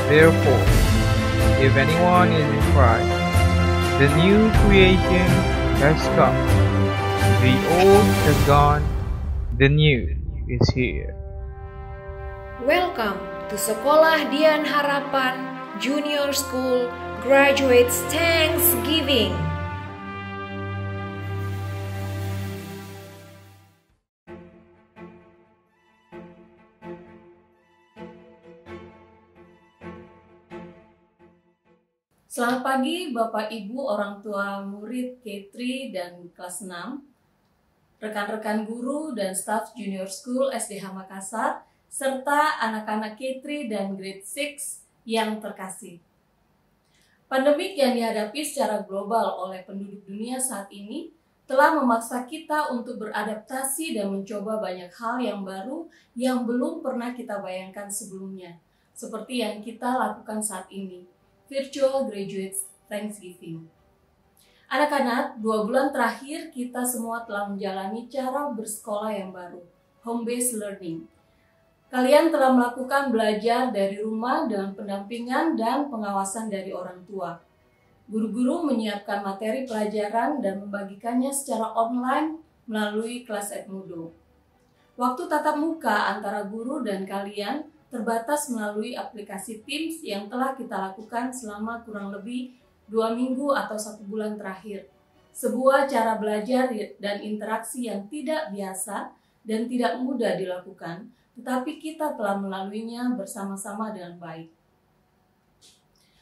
Therefore, if anyone is in Christ, the new creation has come. The old has gone, the new is here. Welcome to Sekolah Dian Harapan Junior School Graduates Thanksgiving. Selamat pagi Bapak Ibu orang tua murid K3 dan kelas 6, rekan-rekan guru dan staf Junior School SDH Makassar, serta anak-anak K3 dan Grade 6 yang terkasih. Pandemik yang dihadapi secara global oleh penduduk dunia saat ini telah memaksa kita untuk beradaptasi dan mencoba banyak hal yang baru yang belum pernah kita bayangkan sebelumnya, seperti yang kita lakukan saat ini. Virtual Graduates Thanksgiving. Anak-anak, 2 bulan terakhir kita semua telah menjalani cara bersekolah yang baru, home-based learning. Kalian telah melakukan belajar dari rumah dengan pendampingan dan pengawasan dari orang tua. Guru-guru menyiapkan materi pelajaran dan membagikannya secara online melalui kelas Edmodo. Waktu tatap muka antara guru dan kalian terbatas melalui aplikasi Teams yang telah kita lakukan selama kurang lebih 2 minggu atau 1 bulan terakhir. Sebuah cara belajar dan interaksi yang tidak biasa dan tidak mudah dilakukan, tetapi kita telah melaluinya bersama-sama dengan baik.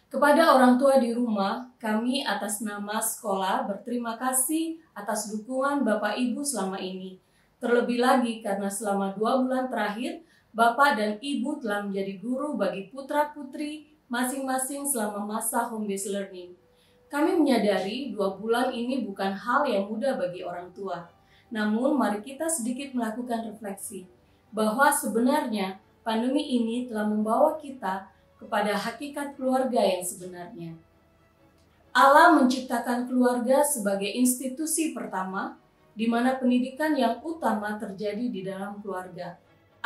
Kepada orang tua di rumah, kami atas nama sekolah berterima kasih atas dukungan Bapak Ibu selama ini. Terlebih lagi karena selama 2 bulan terakhir, Bapak dan Ibu telah menjadi guru bagi putra-putri masing-masing selama masa home-based learning. Kami menyadari 2 bulan ini bukan hal yang mudah bagi orang tua. Namun mari kita sedikit melakukan refleksi bahwa sebenarnya pandemi ini telah membawa kita kepada hakikat keluarga yang sebenarnya. Allah menciptakan keluarga sebagai institusi pertama, di mana pendidikan yang utama terjadi di dalam keluarga.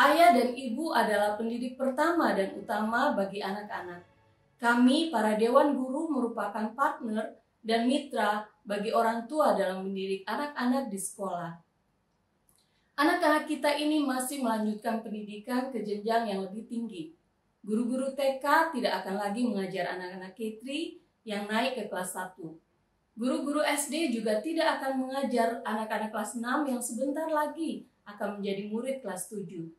Ayah dan ibu adalah pendidik pertama dan utama bagi anak-anak. Kami, para dewan guru, merupakan partner dan mitra bagi orang tua dalam mendidik anak-anak di sekolah. Anak-anak kita ini masih melanjutkan pendidikan ke jenjang yang lebih tinggi. Guru-guru TK tidak akan lagi mengajar anak-anak K3 yang naik ke kelas 1. Guru-guru SD juga tidak akan mengajar anak-anak kelas 6 yang sebentar lagi akan menjadi murid kelas 7.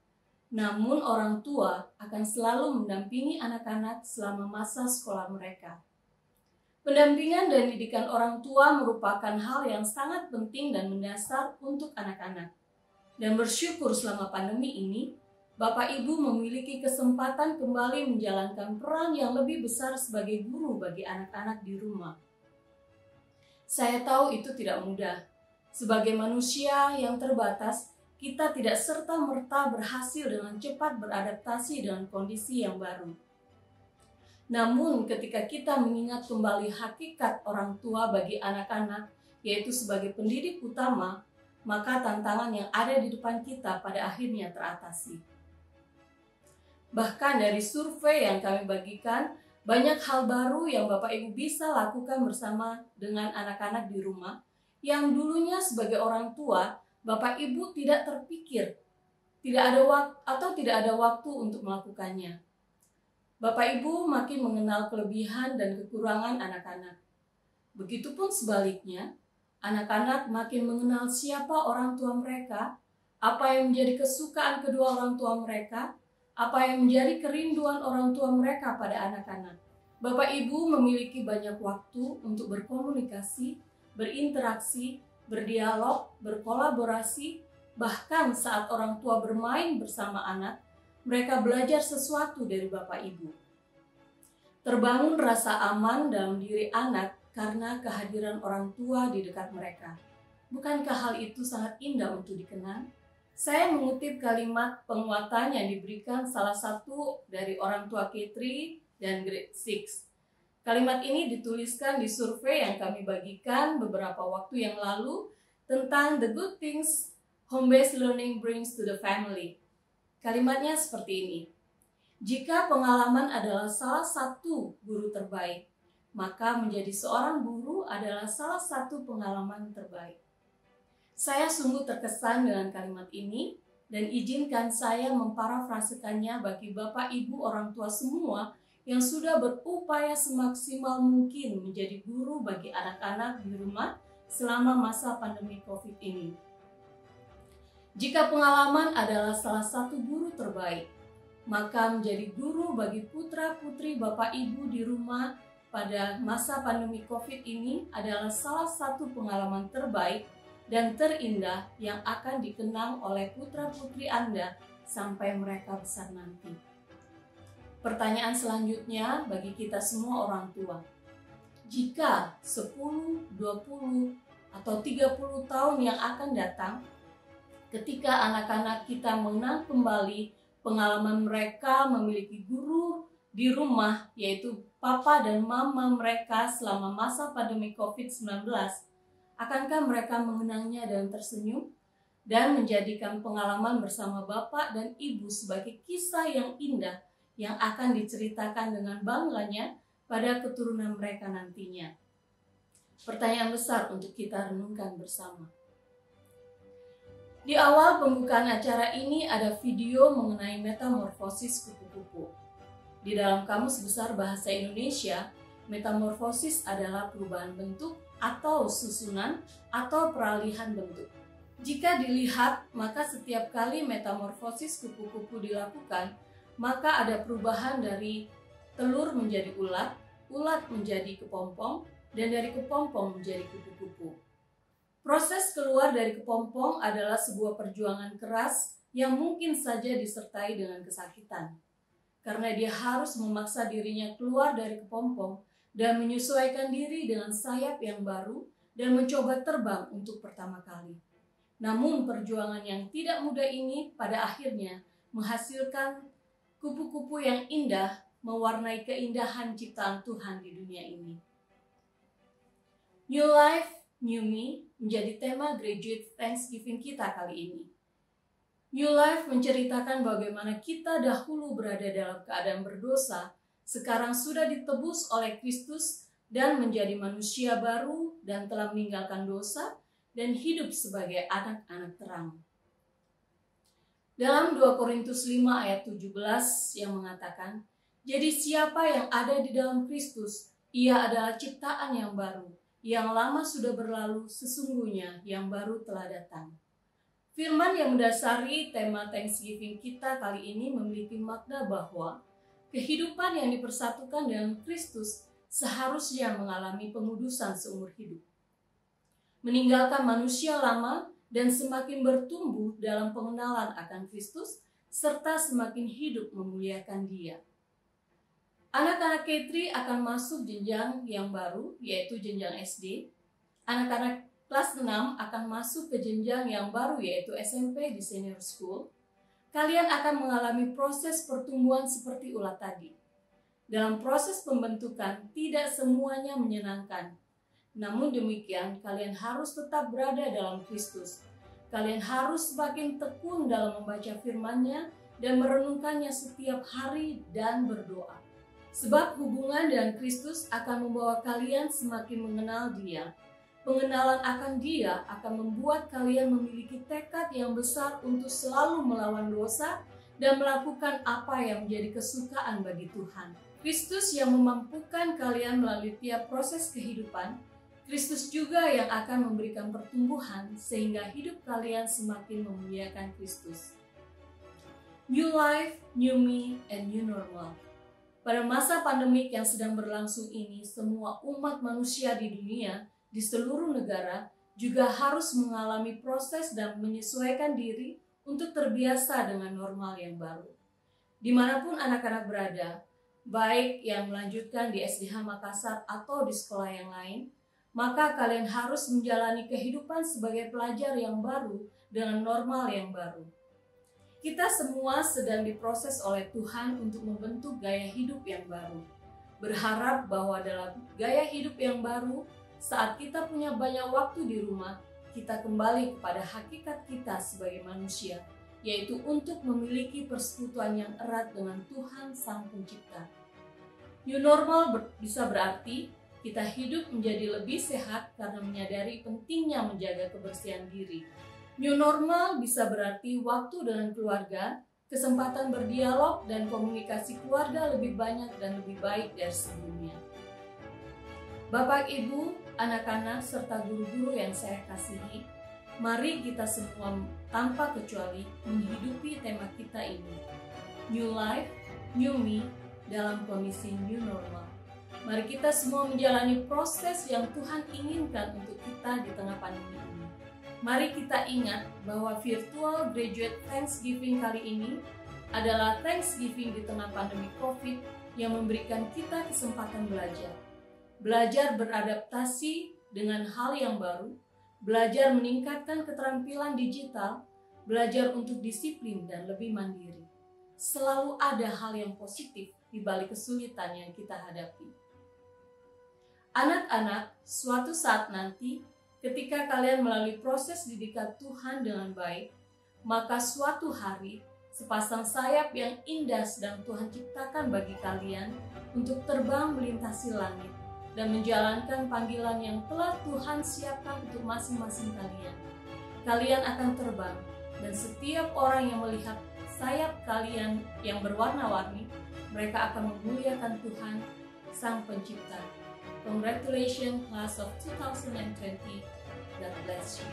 Namun orang tua akan selalu mendampingi anak-anak selama masa sekolah mereka. Pendampingan dan didikan orang tua merupakan hal yang sangat penting dan mendasar untuk anak-anak. Dan bersyukur selama pandemi ini, Bapak Ibu memiliki kesempatan kembali menjalankan peran yang lebih besar sebagai guru bagi anak-anak di rumah. Saya tahu itu tidak mudah. Sebagai manusia yang terbatas, kita tidak serta-merta berhasil dengan cepat beradaptasi dengan kondisi yang baru. Namun ketika kita mengingat kembali hakikat orang tua bagi anak-anak, yaitu sebagai pendidik utama, maka tantangan yang ada di depan kita pada akhirnya teratasi. Bahkan dari survei yang kami bagikan, banyak hal baru yang Bapak Ibu bisa lakukan bersama dengan anak-anak di rumah, yang dulunya sebagai orang tua, Bapak Ibu tidak terpikir, tidak ada waktu untuk melakukannya. Bapak Ibu makin mengenal kelebihan dan kekurangan anak-anak. Begitupun sebaliknya, anak-anak makin mengenal siapa orang tua mereka, apa yang menjadi kesukaan kedua orang tua mereka, apa yang menjadi kerinduan orang tua mereka pada anak-anak. Bapak Ibu memiliki banyak waktu untuk berkomunikasi, berinteraksi, berdialog, berkolaborasi, bahkan saat orang tua bermain bersama anak, mereka belajar sesuatu dari Bapak Ibu. Terbangun rasa aman dalam diri anak karena kehadiran orang tua di dekat mereka. Bukankah hal itu sangat indah untuk dikenang? Saya mengutip kalimat penguatan yang diberikan salah satu dari orang tua K3 dan Grade 6. Kalimat ini dituliskan di survei yang kami bagikan beberapa waktu yang lalu tentang the good things home-based learning brings to the family. Kalimatnya seperti ini. Jika pengalaman adalah salah satu guru terbaik, maka menjadi seorang guru adalah salah satu pengalaman terbaik. Saya sungguh terkesan dengan kalimat ini dan izinkan saya memparafrasekannya bagi Bapak Ibu orang tua semua yang sudah berupaya semaksimal mungkin menjadi guru bagi anak-anak di rumah selama masa pandemi COVID ini. Jika pengalaman adalah salah satu guru terbaik, maka menjadi guru bagi putra-putri Bapak Ibu di rumah pada masa pandemi COVID ini adalah salah satu pengalaman terbaik dan terindah yang akan dikenang oleh putra-putri Anda sampai mereka besar nanti. Pertanyaan selanjutnya bagi kita semua orang tua. Jika 10, 20, atau 30 tahun yang akan datang, ketika anak-anak kita mengenang kembali pengalaman mereka memiliki guru di rumah, yaitu papa dan mama mereka selama masa pandemi COVID-19, akankah mereka mengenangnya dan tersenyum dan menjadikan pengalaman bersama bapak dan ibu sebagai kisah yang indah yang akan diceritakan dengan bangganya pada keturunan mereka nantinya? Pertanyaan besar untuk kita renungkan bersama. Di awal pembukaan acara ini ada video mengenai metamorfosis kupu-kupu. Di dalam Kamus Besar Bahasa Indonesia, metamorfosis adalah perubahan bentuk atau susunan atau peralihan bentuk. Jika dilihat, maka setiap kali metamorfosis kupu-kupu dilakukan, maka ada perubahan dari telur menjadi ulat, ulat menjadi kepompong, dan dari kepompong menjadi kupu-kupu. Proses keluar dari kepompong adalah sebuah perjuangan keras yang mungkin saja disertai dengan kesakitan. Karena dia harus memaksa dirinya keluar dari kepompong dan menyesuaikan diri dengan sayap yang baru dan mencoba terbang untuk pertama kali. Namun perjuangan yang tidak mudah ini pada akhirnya menghasilkan kupu-kupu yang indah mewarnai keindahan ciptaan Tuhan di dunia ini. New Life, New Me menjadi tema Graduate Thanksgiving kita kali ini. New Life menceritakan bagaimana kita dahulu berada dalam keadaan berdosa, sekarang sudah ditebus oleh Kristus dan menjadi manusia baru dan telah meninggalkan dosa dan hidup sebagai anak-anak terang. Dalam 2 Korintus 5 ayat 17 yang mengatakan, "Jadi siapa yang ada di dalam Kristus, ia adalah ciptaan yang baru. Yang lama sudah berlalu, sesungguhnya yang baru telah datang." Firman yang mendasari tema Thanksgiving kita kali ini memiliki makna bahwa kehidupan yang dipersatukan dengan Kristus seharusnya mengalami pengudusan seumur hidup. Meninggalkan manusia lama dan semakin bertumbuh dalam pengenalan akan Kristus serta semakin hidup memuliakan Dia. Anak-anak K3 akan masuk jenjang yang baru, yaitu jenjang SD. Anak-anak kelas 6 akan masuk ke jenjang yang baru, yaitu SMP di senior school. Kalian akan mengalami proses pertumbuhan seperti ulat tadi. Dalam proses pembentukan, tidak semuanya menyenangkan. Namun demikian, kalian harus tetap berada dalam Kristus. Kalian harus semakin tekun dalam membaca firman-Nya dan merenungkannya setiap hari dan berdoa. Sebab hubungan dengan Kristus akan membawa kalian semakin mengenal Dia. Pengenalan akan Dia akan membuat kalian memiliki tekad yang besar untuk selalu melawan dosa dan melakukan apa yang menjadi kesukaan bagi Tuhan. Kristus yang memampukan kalian melalui tiap proses kehidupan, Kristus juga yang akan memberikan pertumbuhan sehingga hidup kalian semakin memuliakan Kristus. New life, new me, and new normal. Pada masa pandemik yang sedang berlangsung ini, semua umat manusia di dunia, di seluruh negara, juga harus mengalami proses dan menyesuaikan diri untuk terbiasa dengan normal yang baru. Dimanapun anak-anak berada, baik yang melanjutkan di SDH Makassar atau di sekolah yang lain, maka kalian harus menjalani kehidupan sebagai pelajar yang baru dengan normal yang baru. Kita semua sedang diproses oleh Tuhan untuk membentuk gaya hidup yang baru. Berharap bahwa dalam gaya hidup yang baru, saat kita punya banyak waktu di rumah, kita kembali kepada hakikat kita sebagai manusia, yaitu untuk memiliki persekutuan yang erat dengan Tuhan Sang Pencipta. New normal bisa berarti kita hidup menjadi lebih sehat karena menyadari pentingnya menjaga kebersihan diri. New normal bisa berarti waktu dengan keluarga, kesempatan berdialog dan komunikasi keluarga lebih banyak dan lebih baik dari sebelumnya. Bapak, Ibu, anak-anak, serta guru-guru yang saya kasihi, mari kita semua tanpa kecuali menghidupi tema kita ini. New life, new me, dalam kondisi new normal. Mari kita semua menjalani proses yang Tuhan inginkan untuk kita di tengah pandemi ini. Mari kita ingat bahwa virtual graduate Thanksgiving kali ini adalah Thanksgiving di tengah pandemi COVID yang memberikan kita kesempatan belajar. Belajar beradaptasi dengan hal yang baru, belajar meningkatkan keterampilan digital, belajar untuk disiplin dan lebih mandiri. Selalu ada hal yang positif di balik kesulitan yang kita hadapi. Anak-anak, suatu saat nanti, ketika kalian melalui proses didikan Tuhan dengan baik, maka suatu hari, sepasang sayap yang indah sedang Tuhan ciptakan bagi kalian untuk terbang melintasi langit dan menjalankan panggilan yang telah Tuhan siapkan untuk masing-masing kalian. Kalian akan terbang, dan setiap orang yang melihat sayap kalian yang berwarna-warni, mereka akan memuliakan Tuhan, Sang Pencipta. Congratulations, class of 2020. God bless you.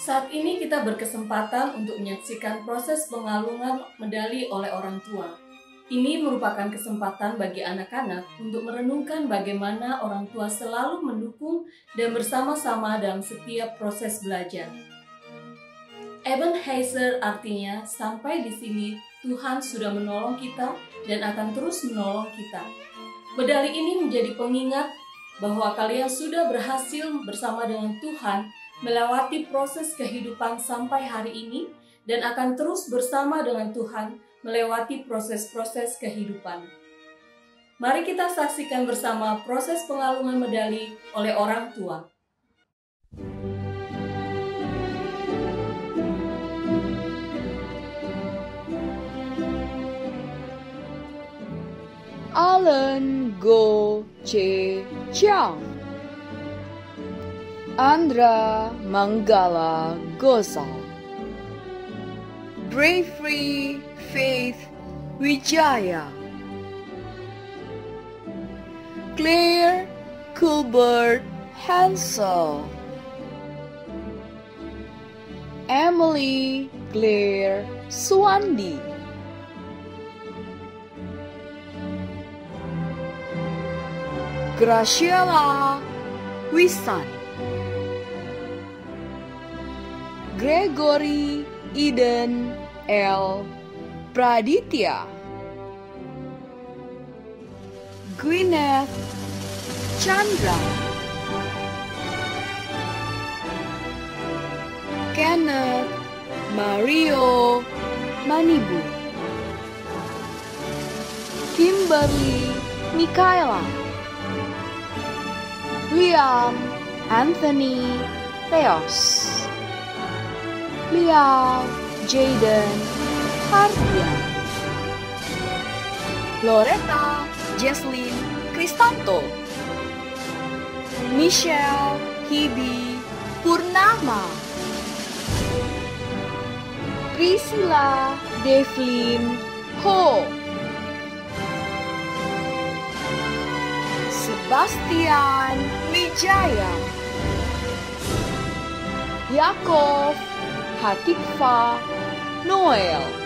Saat ini kita berkesempatan untuk menyaksikan proses pengalungan medali oleh orang tua. Ini merupakan kesempatan bagi anak-anak untuk merenungkan bagaimana orang tua selalu mendukung dan bersama-sama dalam setiap proses belajar. Ebenezer artinya sampai di sini Tuhan sudah menolong kita dan akan terus menolong kita. Medali ini menjadi pengingat bahwa kalian sudah berhasil bersama dengan Tuhan melewati proses kehidupan sampai hari ini dan akan terus bersama dengan Tuhan melewati proses-proses kehidupan. Mari kita saksikan bersama proses pengalungan medali oleh orang tua. Alan Go Che Chiang, Andra Manggala Gosal, Bravery Faith Wijaya, Claire Colbert Hansel, Emily Claire Swandi, Graciela Wisan, Gregory Eden L. Praditya, Gwyneth Chandra, Kenneth Mario Manibu, Kimberly Mikaela, Liam Anthony Theos, Liam Jaden Hardian, Loretta Jesslyn Kristanto, Michelle Hibi Purnama, Priscilla Devlin Ho, Sebastian Wijaya, Yakov Hatikfa Noel,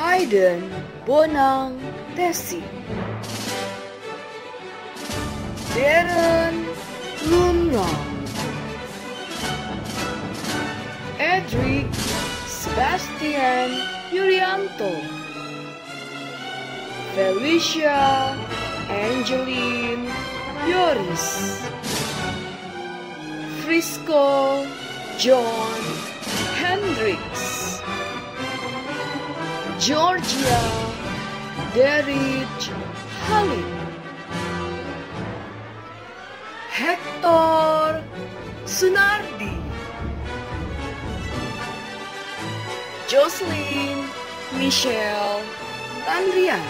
Aiden Bonang Tesi, Darren Lunrang, Edric Sebastian Yurianto, Felicia Angeline Yoris, Frisco John Hendricks, Georgia Derich Halim, Hector Sunardi, Jocelyn Michelle Tandrian,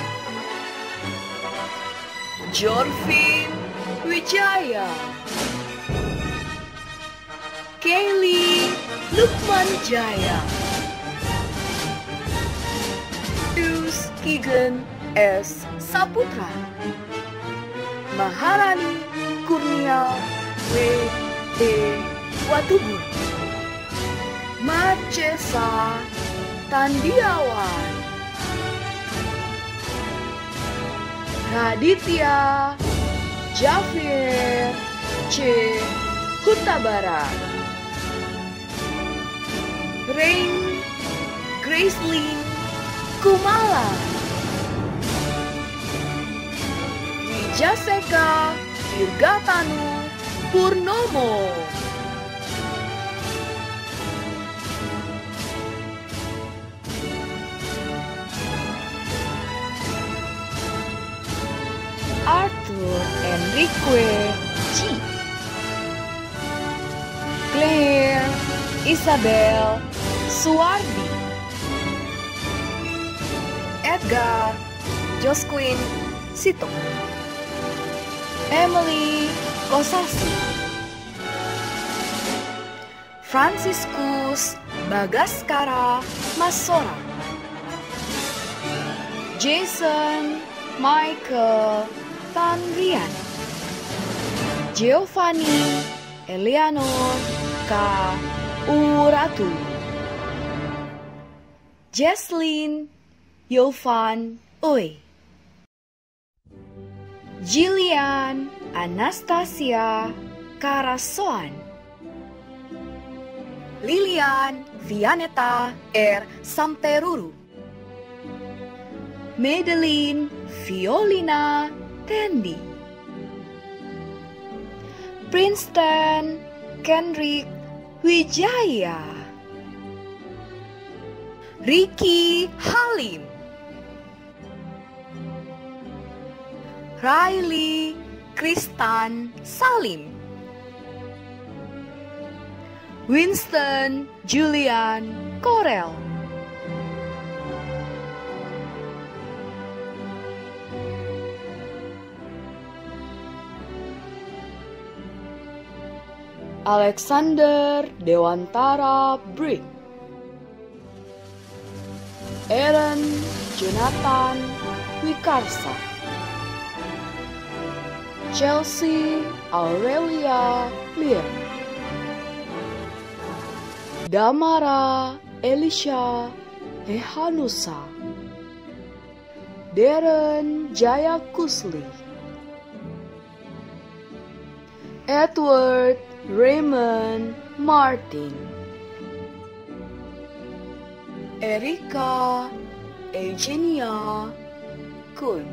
Jorvin Wijaya, Kaylee Lukman Jaya, Pius Kigen S. Saputra, Maharani Kurnia W. E. Watubun, Marcesa Tandiawan, Raditya Javier C. Hutabara, Rain Gracelyn Kumala, Wijaseka Dirgatanu Purnomo, Arthur Enrique G, Claire Isabel Suwardi, Edgar Josquin Sito, Emily Kosasi, Franciscus Bagaskara Masora, Jason Michael Tanrian, Giovanni Eleanor K. Uratu, Jesslyn Yovan Oi, Jillian Anastasia Karasoan, Lilian Vianeta R. Samperuru, Madeline Violina Tendi, Princeton Kendrick Wijaya, Ricky Halim, Riley Kristan Salim, Winston Julian Korel, Alexander Dewantara Brick, Aaron Jonathan Wikarsa, Chelsea Aurelia Lear, Damara Elisha Hehanusa, Darren Jaya Kusli, Edward Raymond Martin, Erika Eugenia Kun,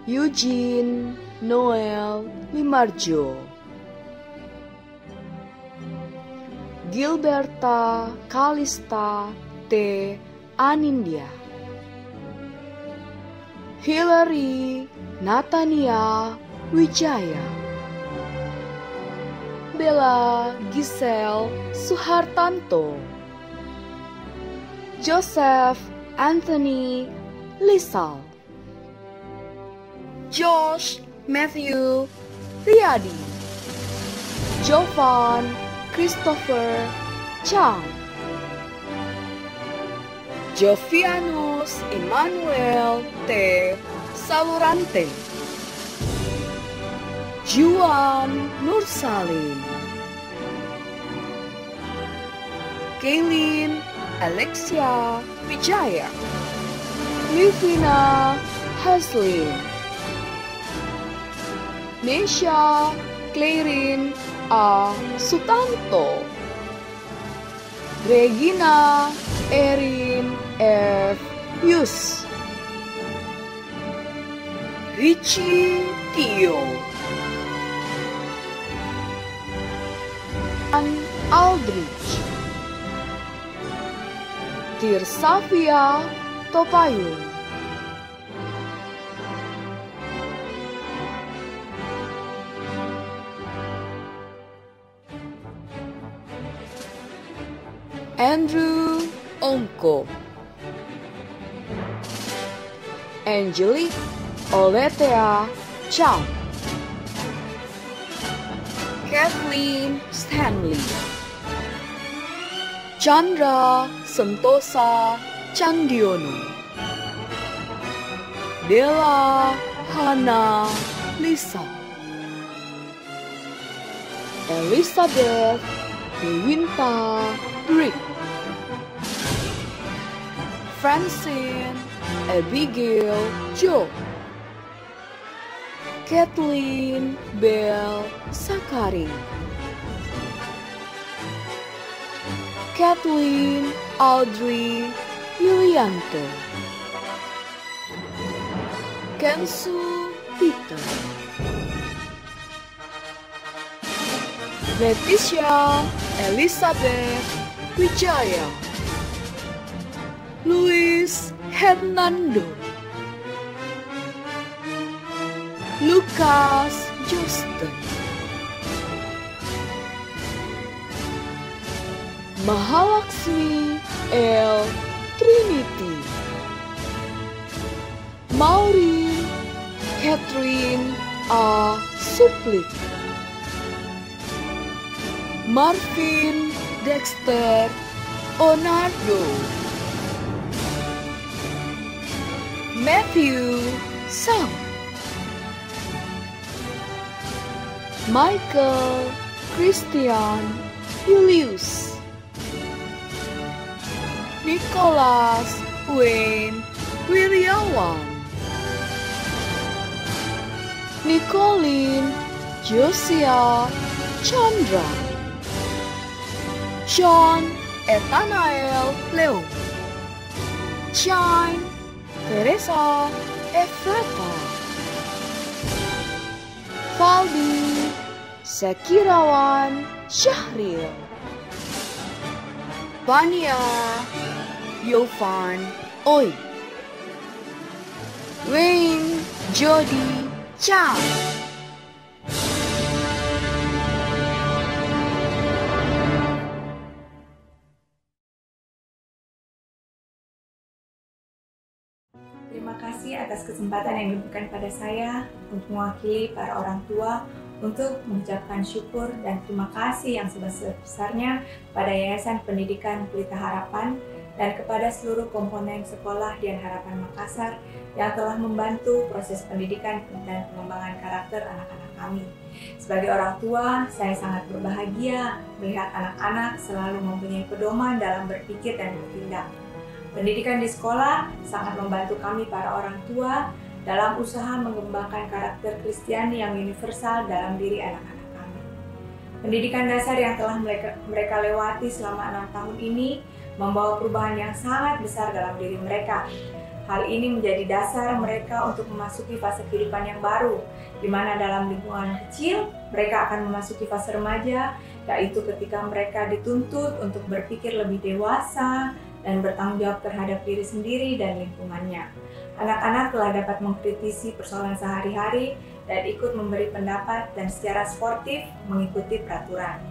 Eugene Noel Limarjo, Gilberta Kalista T. Anindya, Hillary Natania Wijaya, Bella Giselle Suhartanto, Joseph Anthony Lisal, Josh Matthew Riyadi, Jovan Christopher Chang, Jovianus Emmanuel T. Salurante, Juan Nursalim, Kaylin Alexia Wijaya, Livina Haslin, Nesha Clarin A. Sutanto, Regina Erin F. Yus, Richie Tio, Ann Aldrich, Tirsavia Topayun, Andrew Ongko, Angelique Oletea Chow, Kathleen Stanley, Chandra Sentosa Chandiono, Della Hana Lisa, Elizabeth Dewinta Brick, Francine Abigail Jo, Kathleen Bell Sakari, Kathleen Audrey Yulianto, Kensu Peter, Leticia Elizabeth Wijaya, Luis Hernando, Lucas Justin, Mahalaksmi L. Trinity, Maureen Catherine A. Suplik, Marvin Dexter Onardo, Matthew Sam, Michael Christian Julius, Nicholas Wayne Wiryawan, Nicolene Josia Chandra, John Ethanael Leo, Shine Teresa Efrata, Faldi Sekirawan Syahril, Vania Yovan Oi, Wayne Jody Chang, Terima kasih atas kesempatan yang diberikan pada saya untuk mewakili para orang tua untuk mengucapkan syukur dan terima kasih yang sebesar-besarnya pada Yayasan Pendidikan Pelita Harapan dan kepada seluruh komponen sekolah Dian Harapan Makassar yang telah membantu proses pendidikan dan pengembangan karakter anak-anak kami. Sebagai orang tua, saya sangat berbahagia melihat anak-anak selalu mempunyai pedoman dalam berpikir dan bertindak. Pendidikan di sekolah sangat membantu kami para orang tua dalam usaha mengembangkan karakter Kristiani yang universal dalam diri anak-anak kami. Pendidikan dasar yang telah mereka lewati selama 6 tahun ini membawa perubahan yang sangat besar dalam diri mereka. Hal ini menjadi dasar mereka untuk memasuki fase kehidupan yang baru, di mana dalam lingkungan kecil mereka akan memasuki fase remaja, yaitu ketika mereka dituntut untuk berpikir lebih dewasa dan bertanggung jawab terhadap diri sendiri dan lingkungannya. Anak-anak telah dapat mengkritisi persoalan sehari-hari dan ikut memberi pendapat dan secara sportif mengikuti peraturan.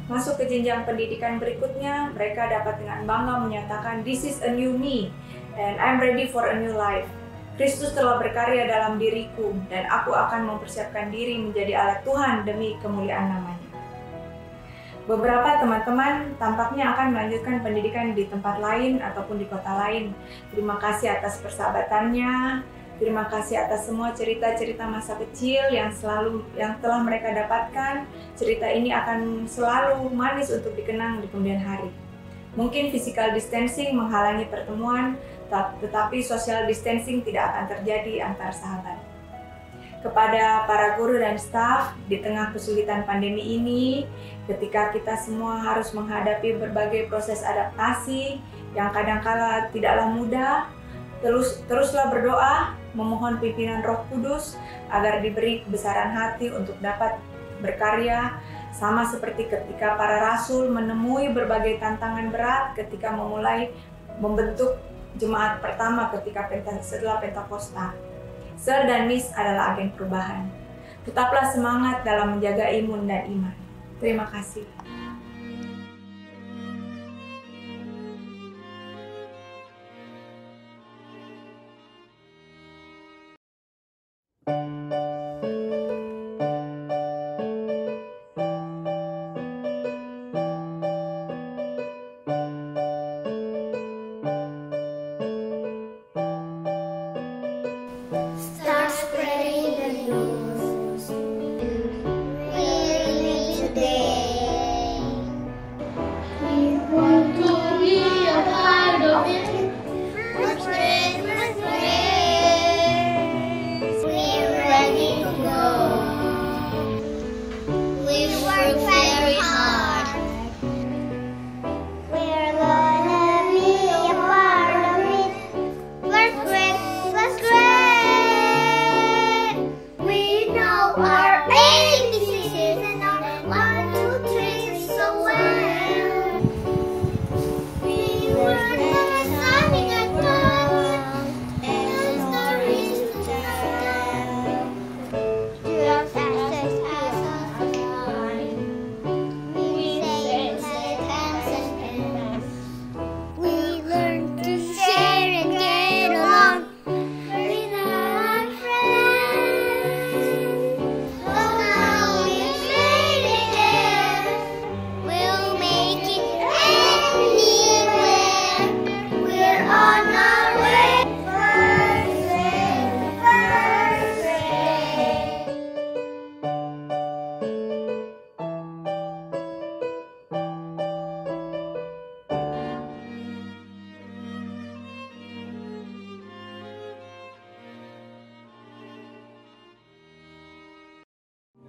Masuk ke jenjang pendidikan berikutnya, mereka dapat dengan bangga menyatakan, "This is a new me, and I'm ready for a new life. Kristus telah berkarya dalam diriku, dan aku akan mempersiapkan diri menjadi alat Tuhan demi kemuliaan namanya." Beberapa teman-teman tampaknya akan melanjutkan pendidikan di tempat lain ataupun di kota lain. Terima kasih atas persahabatannya. Terima kasih atas semua cerita-cerita masa kecil yang telah mereka dapatkan. Cerita ini akan selalu manis untuk dikenang di kemudian hari. Mungkin physical distancing menghalangi pertemuan, tetapi social distancing tidak akan terjadi antar sahabat. Kepada para guru dan staf, di tengah kesulitan pandemi ini, ketika kita semua harus menghadapi berbagai proses adaptasi yang kadangkala tidaklah mudah, Teruslah berdoa, memohon pimpinan Roh Kudus agar diberi kebesaran hati untuk dapat berkarya, sama seperti ketika para rasul menemui berbagai tantangan berat ketika memulai membentuk jemaat pertama setelah Pentakosta. Sir dan Miss adalah agen perubahan. Tetaplah semangat dalam menjaga imun dan iman. Terima kasih. Start spreading the news. We live today. We want to be a part of it. Let's spread. We're ready to go. We work very hard. We're gonna be a part of it. Let's spread. We know our ABCs and our 1, 2, 3 so well. We were never standing at home and stories to tell. Just as we say thanks and pens. We learn to share and get along.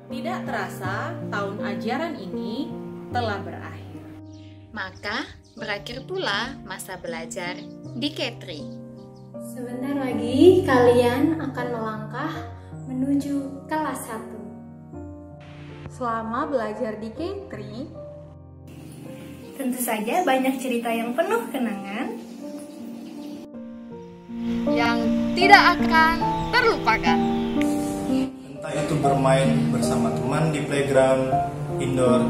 Tidak terasa, tahun ajaran ini telah berakhir. Maka berakhir pula masa belajar di K3. Sebentar lagi kalian akan melangkah menuju kelas 1. Selama belajar di K3, tentu saja banyak cerita yang penuh kenangan yang tidak akan terlupakan. Entah itu bermain bersama teman di playground, indoor,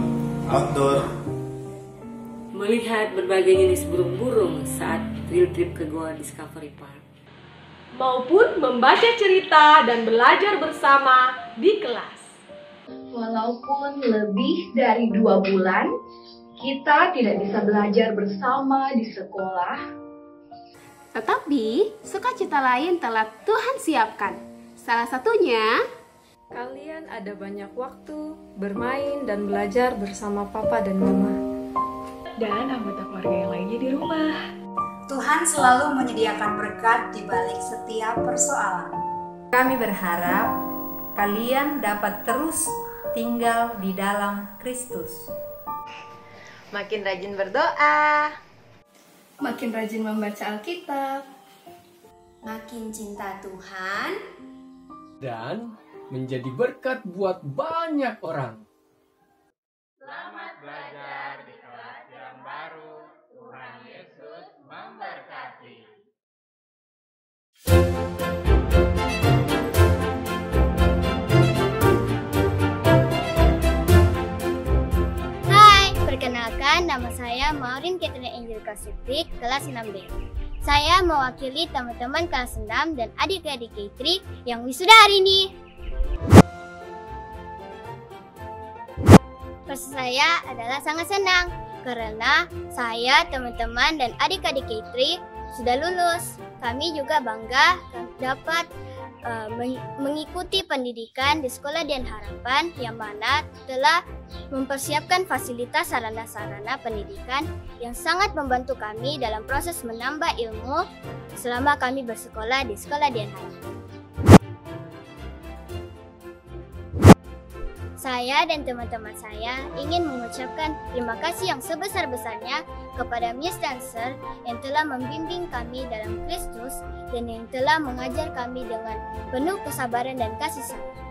outdoor, melihat berbagai jenis burung-burung saat field trip ke Goa Discovery Park, maupun membaca cerita dan belajar bersama di kelas. Walaupun lebih dari 2 bulan, kita tidak bisa belajar bersama di sekolah. Tetapi, sukacita lain telah Tuhan siapkan. Salah satunya, kalian ada banyak waktu bermain dan belajar bersama papa dan mama. Dan anggota keluarga yang lainnya di rumah. Tuhan selalu menyediakan berkat di balik setiap persoalan. Kami berharap kalian dapat terus tinggal di dalam Kristus. Makin rajin berdoa, makin rajin membaca Alkitab, makin cinta Tuhan, dan menjadi berkat buat banyak orang. Selamat belajar di kelas yang baru. Tuhan Yesus memberkati. Hai, perkenalkan nama saya Maureen Catherine Angel Kasipik, kelas 6B. Saya mewakili teman-teman kelas 6 dan adik-adik K3 yang wisuda hari ini. Proses saya adalah sangat senang karena saya, teman-teman, dan adik-adik K3 sudah lulus. Kami juga bangga dapat mengikuti pendidikan di Sekolah Dian Harapan yang mana telah mempersiapkan fasilitas sarana-sarana pendidikan yang sangat membantu kami dalam proses menambah ilmu selama kami bersekolah di Sekolah Dian Harapan. Saya dan teman-teman saya ingin mengucapkan terima kasih yang sebesar-besarnya kepada Miss Dancer yang telah membimbing kami dalam Kristus dan yang telah mengajar kami dengan penuh kesabaran dan kasih sayang.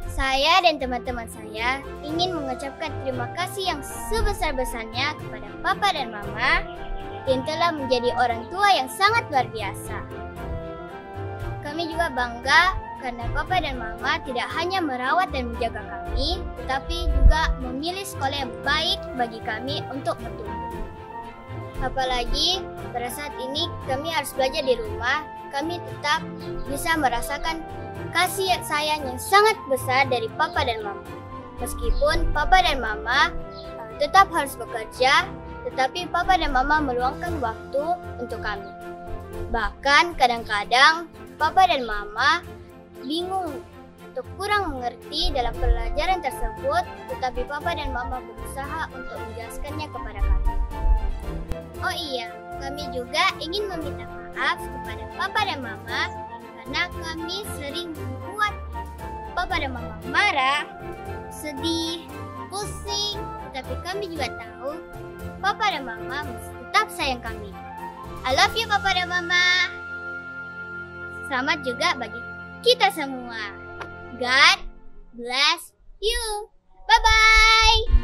Saya dan teman-teman saya ingin mengucapkan terima kasih yang sebesar-besarnya kepada Papa dan Mama yang telah menjadi orang tua yang sangat luar biasa. Kami juga bangga karena Papa dan Mama tidak hanya merawat dan menjaga kami, tetapi juga memilih sekolah yang baik bagi kami untuk bertumbuh. Apalagi pada saat ini kami harus belajar di rumah, kami tetap bisa merasakan kasih sayang yang sangat besar dari Papa dan Mama. Meskipun Papa dan Mama tetap harus bekerja, tetapi Papa dan Mama meluangkan waktu untuk kami. Bahkan kadang-kadang Papa dan Mama bingung atau kurang mengerti dalam pelajaran tersebut, tetapi Papa dan Mama berusaha untuk menjelaskannya kepada kami. Oh iya, kami juga ingin meminta maaf kepada Papa dan Mama karena kami sering membuat Papa dan Mama marah, sedih, pusing, tetapi kami juga tahu Papa dan Mama masih tetap sayang kami. I love you Papa dan Mama. Selamat juga bagi kita semua. God bless you. Bye-bye.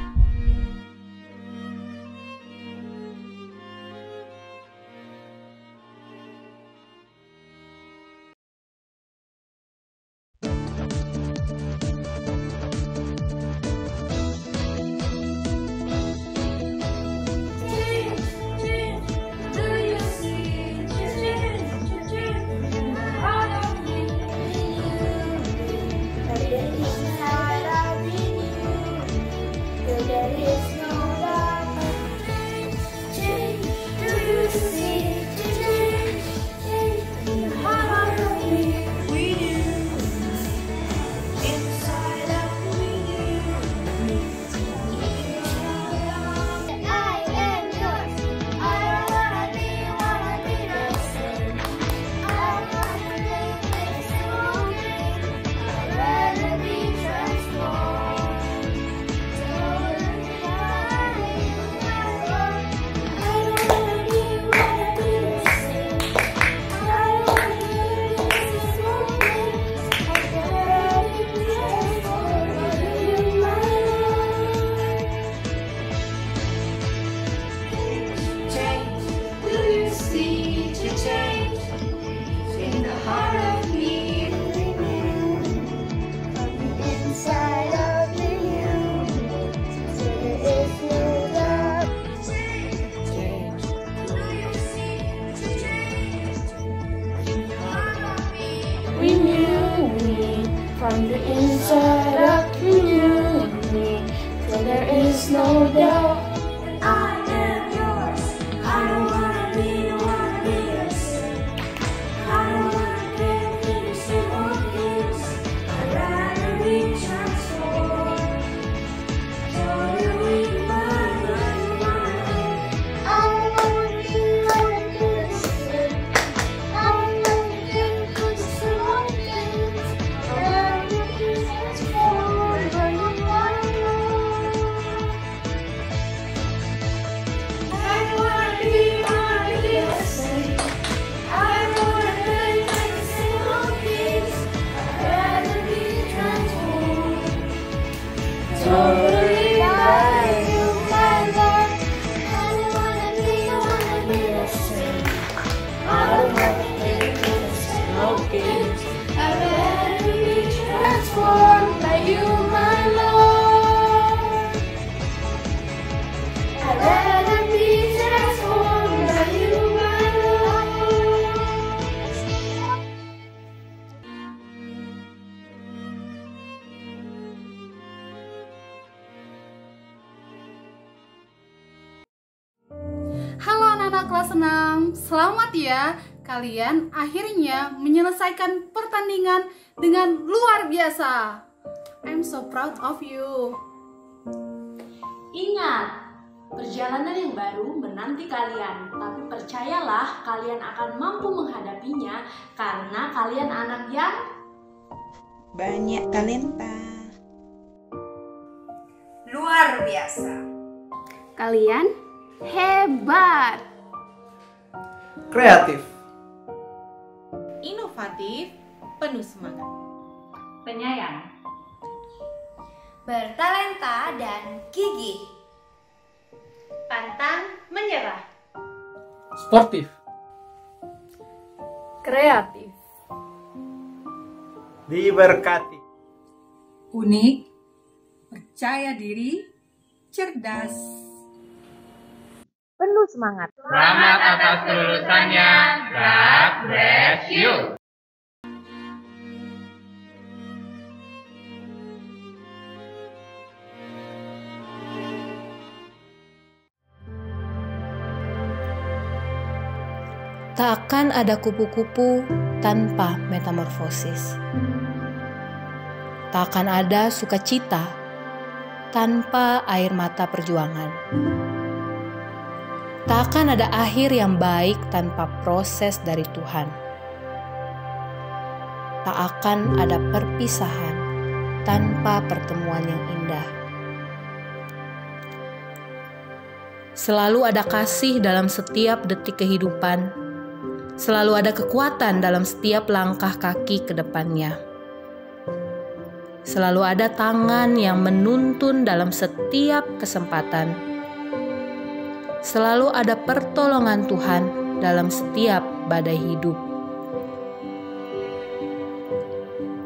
From the inside up in you and me, so there is no doubt I am yours. I don't wanna be the one to be yourself. I don't wanna live in the same old games. I'd rather be transformed. Totally mine. I don't wanna be like this. I don't wanna live in the same old games. Totally by you, my Lord. I don't wanna be the one to be the same. I don't wanna live in the same old games. I'd rather be transformed by you, my Lord. I'd rather be transformed by you, my Lord. Halo anak-anak kelas 6, selamat ya. Kalian akhirnya menyelesaikan pertandingan dengan luar biasa. I'm so proud of you. Ingat, Perjalanan yang baru menanti kalian, tapi percayalah kalian akan mampu menghadapinya karena kalian anak yang banyak talenta. Luar biasa. Kalian hebat. Kreatif. Inovatif, penuh semangat. Penyayang. Bertalenta dan gigih. Pantang menyerah. Sportif. Kreatif. Diberkati. Unik, percaya diri, cerdas. Penuh semangat. Selamat atas kelulusannya. God bless you. Tak akan ada kupu-kupu tanpa metamorfosis. Tak akan ada sukacita tanpa air mata perjuangan. Tak akan ada akhir yang baik tanpa proses dari Tuhan. Tak akan ada perpisahan tanpa pertemuan yang indah. Selalu ada kasih dalam setiap detik kehidupan. Selalu ada kekuatan dalam setiap langkah kaki ke depannya. Selalu ada tangan yang menuntun dalam setiap kesempatan. Selalu ada pertolongan Tuhan dalam setiap badai hidup.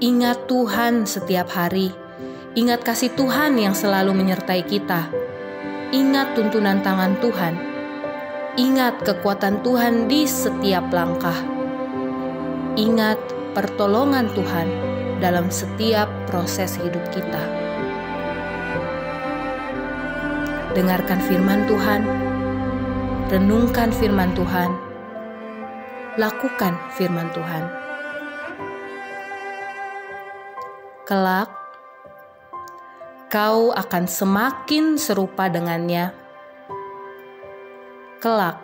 Ingat Tuhan setiap hari. Ingat kasih Tuhan yang selalu menyertai kita. Ingat tuntunan tangan Tuhan. Ingat kekuatan Tuhan di setiap langkah. Ingat pertolongan Tuhan dalam setiap proses hidup kita. Dengarkan firman Tuhan, renungkan firman Tuhan, lakukan firman Tuhan. Kelak, kau akan semakin serupa dengannya. Kelak,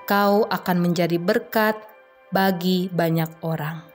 kau akan menjadi berkat bagi banyak orang.